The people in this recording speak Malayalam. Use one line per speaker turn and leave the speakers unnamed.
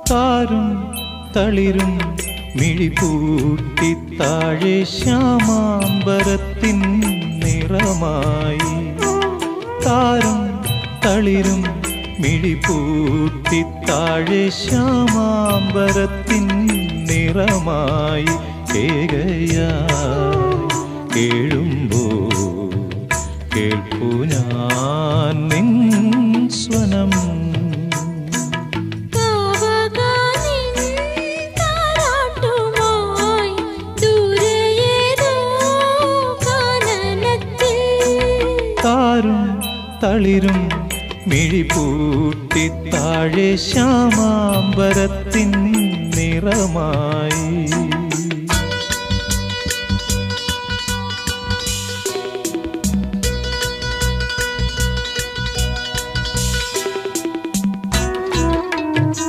താരും തളിരും മിഴിപൂട്ടി താഴെ ശ്യാമാംബരത്തിൻ നിറമായി താരും തളിരും മിഴിപൂട്ടി താഴെ ശ്യാമാംബരത്തിൻ നിറമായി കേകയായി കേഴുമ്പോൾ കേൾപ്പു ഞാൻ നിൻ സ്വനം താരും തളിരും മിഴിപൂട്ടി താഴെ ശ്യാമാംബരത്തിൻ നിറമായി